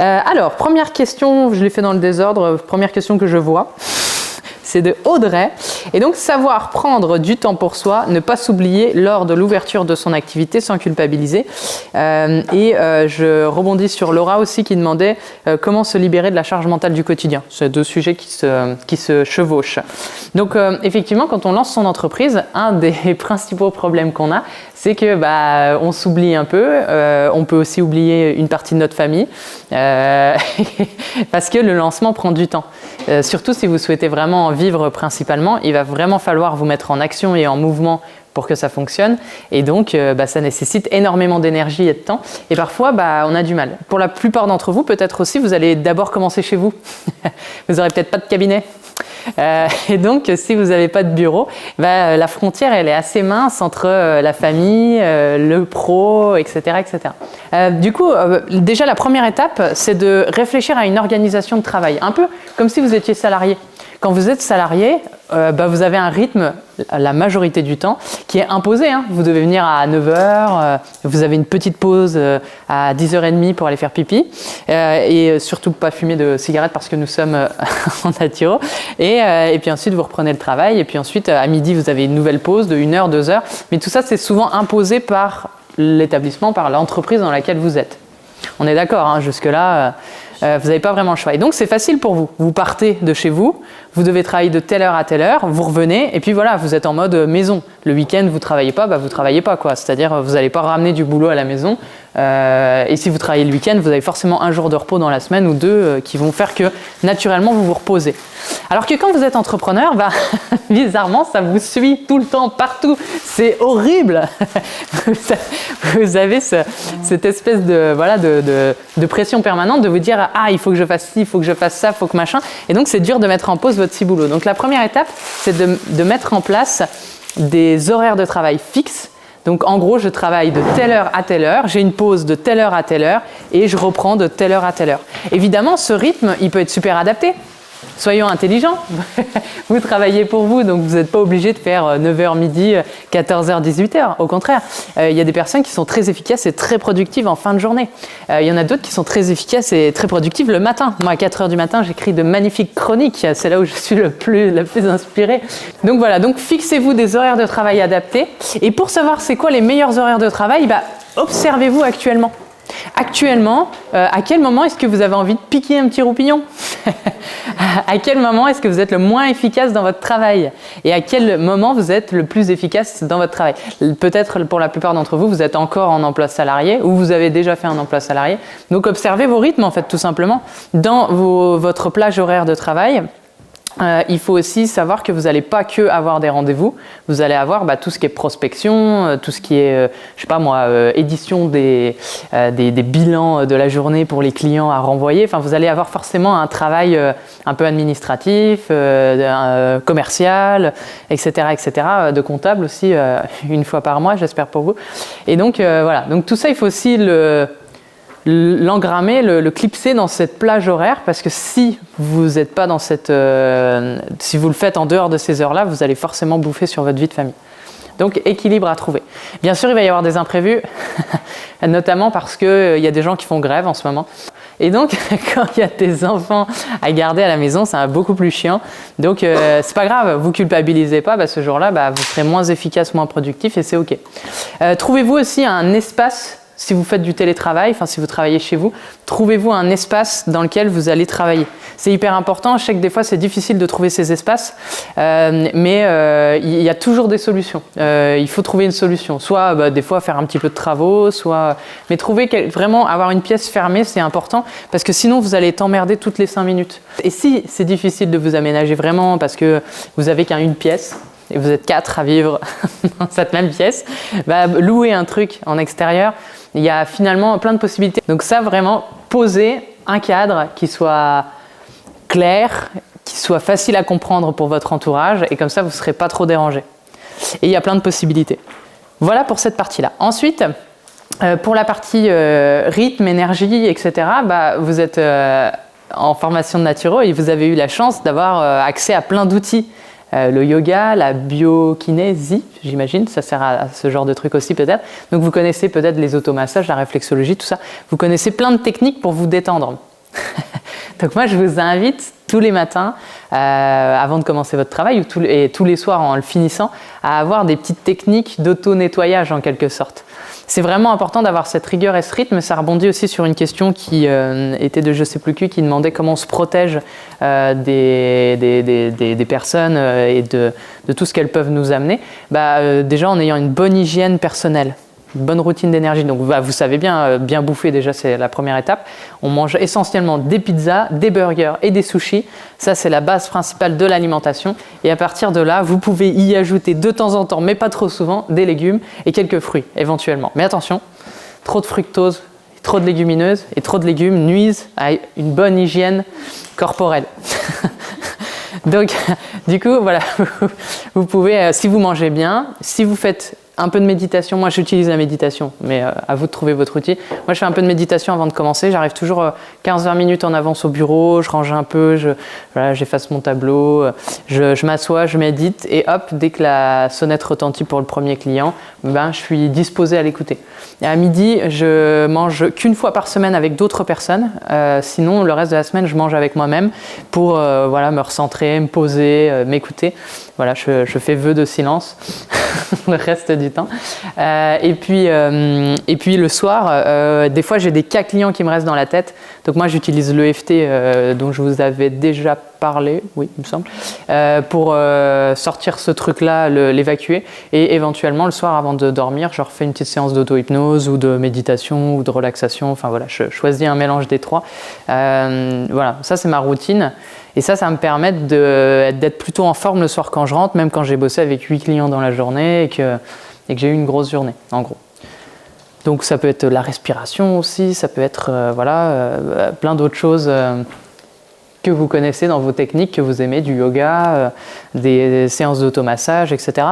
Alors, première question, je l'ai fait dans le désordre, première question que je vois. C'est de Audrey. Et donc, savoir prendre du temps pour soi, ne pas s'oublier lors de l'ouverture de son activité sans culpabiliser. Je rebondis sur Laura aussi qui demandait comment se libérer de la charge mentale du quotidien. C'est deux sujets qui se chevauchent. Donc, effectivement, quand on lance son entreprise, un des principaux problèmes qu'on a, c'est que on s'oublie un peu. On peut aussi oublier une partie de notre famille parce que le lancement prend du temps. Surtout si vous souhaitez vraiment en vivre principalement, il va vraiment falloir vous mettre en action et en mouvement pour que ça fonctionne. Et donc, ça nécessite énormément d'énergie et de temps. Et parfois, on a du mal. Pour la plupart d'entre vous, peut-être aussi, vous allez d'abord commencer chez vous. Vous n'aurez peut-être pas de cabinet. Et donc, si vous n'avez pas de bureau, la frontière, elle est assez mince entre la famille, le pro, etc. etc. Du coup, déjà, la première étape, c'est de réfléchir à une organisation de travail. Un peu comme si vous étiez salarié. Quand vous êtes salarié, vous avez un rythme, la majorité du temps, qui est imposé. Vous devez venir à 9h, vous avez une petite pause à 10h30 pour aller faire pipi, et surtout pas fumer de cigarettes parce que nous sommes en naturo. Et puis ensuite, vous reprenez le travail, et puis ensuite, à midi, vous avez une nouvelle pause de 1h, 2h. Mais tout ça, c'est souvent imposé par l'établissement, par l'entreprise dans laquelle vous êtes. On est d'accord, jusque-là, vous n'avez pas vraiment le choix. Et donc, c'est facile pour vous. Vous partez de chez vous, vous devez travailler de telle heure à telle heure, vous revenez, et puis voilà, vous êtes en mode maison. Le week-end, vous ne travaillez pas, vous ne travaillez pas, quoi. C'est-à-dire, vous n'allez pas ramener du boulot à la maison. Et si vous travaillez le week-end, vous avez forcément un jour de repos dans la semaine ou deux qui vont faire que, naturellement, vous vous reposez. Alors que quand vous êtes entrepreneur, bizarrement, ça vous suit tout le temps, partout. C'est horrible. Vous avez cette espèce de pression permanente de vous dire « Ah, il faut que je fasse ci, il faut que je fasse ça, il faut que machin ». Et donc, c'est dur de mettre en pause votre ciboulot. Donc, la première étape, c'est de mettre en place des horaires de travail fixes. Donc, en gros, je travaille de telle heure à telle heure, j'ai une pause de telle heure à telle heure et je reprends de telle heure à telle heure. Évidemment, ce rythme, il peut être super adapté. Soyons intelligents. Vous travaillez pour vous, donc vous n'êtes pas obligé de faire 9h midi, 14h, 18h. Au contraire, il y a des personnes qui sont très efficaces et très productives en fin de journée. Il y en a d'autres qui sont très efficaces et très productives le matin. Moi, à 4h du matin, j'écris de magnifiques chroniques. C'est là où je suis la plus inspirée. Donc voilà, donc fixez-vous des horaires de travail adaptés. Et pour savoir c'est quoi les meilleurs horaires de travail, observez-vous actuellement. Actuellement, à quel moment est-ce que vous avez envie de piquer un petit roupillon? À quel moment est-ce que vous êtes le moins efficace dans votre travail? Et à quel moment vous êtes le plus efficace dans votre travail? Peut-être pour la plupart d'entre vous, vous êtes encore en emploi salarié ou vous avez déjà fait un emploi salarié. Donc observez vos rythmes en fait tout simplement dans votre plage horaire de travail. Il faut aussi savoir que vous n'allez pas que avoir des rendez-vous, vous allez avoir tout ce qui est prospection, tout ce qui est, édition des bilans de la journée pour les clients à renvoyer. Enfin, vous allez avoir forcément un travail un peu administratif, commercial, etc., de comptable aussi, une fois par mois, j'espère pour vous. Et donc, voilà. Donc, tout ça, il faut aussi l'engrammer, le clipser dans cette plage horaire parce que si vous n'êtes pas dans si vous le faites en dehors de ces heures-là, vous allez forcément bouffer sur votre vie de famille. Donc, équilibre à trouver. Bien sûr, il va y avoir des imprévus, notamment parce qu'il y a des gens qui font grève en ce moment. Et donc, quand il y a des enfants à garder à la maison, c'est beaucoup plus chiant. Donc, c'est pas grave, vous culpabilisez pas, ce jour-là, vous serez moins efficace, moins productif et c'est OK. Trouvez-vous aussi un espace. Si vous faites du télétravail, si vous travaillez chez vous, trouvez-vous un espace dans lequel vous allez travailler. C'est hyper important, je sais que des fois c'est difficile de trouver ces espaces, mais il y a toujours des solutions. Il faut trouver une solution, soit des fois faire un petit peu de travaux, mais vraiment avoir une pièce fermée, c'est important, parce que sinon vous allez être emmerdé toutes les 5 minutes. Et si c'est difficile de vous aménager vraiment parce que vous n'avez qu'une pièce, et vous êtes 4 à vivre dans cette même pièce, louer un truc en extérieur, il y a finalement plein de possibilités. Donc ça, vraiment, poser un cadre qui soit clair, qui soit facile à comprendre pour votre entourage, et comme ça, vous ne serez pas trop dérangé. Et il y a plein de possibilités. Voilà pour cette partie-là. Ensuite, pour la partie rythme, énergie, etc., vous êtes en formation de naturo et vous avez eu la chance d'avoir accès à plein d'outils. Le yoga, la biokinésie, j'imagine, ça sert à ce genre de truc aussi peut-être. Donc vous connaissez peut-être les automassages, la réflexologie, tout ça. Vous connaissez plein de techniques pour vous détendre. Donc moi, je vous invite tous les matins, avant de commencer votre travail, et tous les soirs en le finissant, à avoir des petites techniques d'auto-nettoyage en quelque sorte. C'est vraiment important d'avoir cette rigueur et ce rythme. Ça rebondit aussi sur une question qui était de je sais plus qui demandait comment on se protège des personnes et de tout ce qu'elles peuvent nous amener. Déjà en ayant une bonne hygiène personnelle. Une bonne routine d'énergie. Donc vous savez bien, bien bouffer déjà c'est la première étape. On mange essentiellement des pizzas, des burgers et des sushis. Ça c'est la base principale de l'alimentation. Et à partir de là, vous pouvez y ajouter de temps en temps, mais pas trop souvent, des légumes et quelques fruits éventuellement. Mais attention, trop de fructose, trop de légumineuses et trop de légumes nuisent à une bonne hygiène corporelle. Donc du coup, voilà, vous pouvez, si vous mangez bien, si vous faites un peu de méditation, moi j'utilise la méditation, mais à vous de trouver votre outil. Moi je fais un peu de méditation avant de commencer, j'arrive toujours 15-20 minutes en avance au bureau, je range un peu, j'efface mon tableau, je m'assois, je médite et hop, dès que la sonnette retentit pour le premier client, je suis disposé à l'écouter. Et à midi, je mange qu'une fois par semaine avec d'autres personnes, sinon le reste de la semaine je mange avec moi-même pour me recentrer, me poser, m'écouter. Voilà, je fais vœu de silence le reste du temps. Et puis le soir, des fois j'ai des cas clients qui me restent dans la tête. Donc moi j'utilise l'EFT dont je vous avais déjà parlé, oui il me semble, pour sortir ce truc-là, l'évacuer. Et éventuellement le soir avant de dormir, je refais une petite séance d'auto-hypnose ou de méditation ou de relaxation. Enfin voilà, je choisis un mélange des trois. Voilà, ça c'est ma routine. Et ça me permet d'être plutôt en forme le soir quand je rentre, même quand j'ai bossé avec 8 clients dans la journée et que j'ai eu une grosse journée, en gros. Donc ça peut être la respiration aussi, ça peut être plein d'autres choses que vous connaissez dans vos techniques, que vous aimez, du yoga, des séances d'automassage, etc.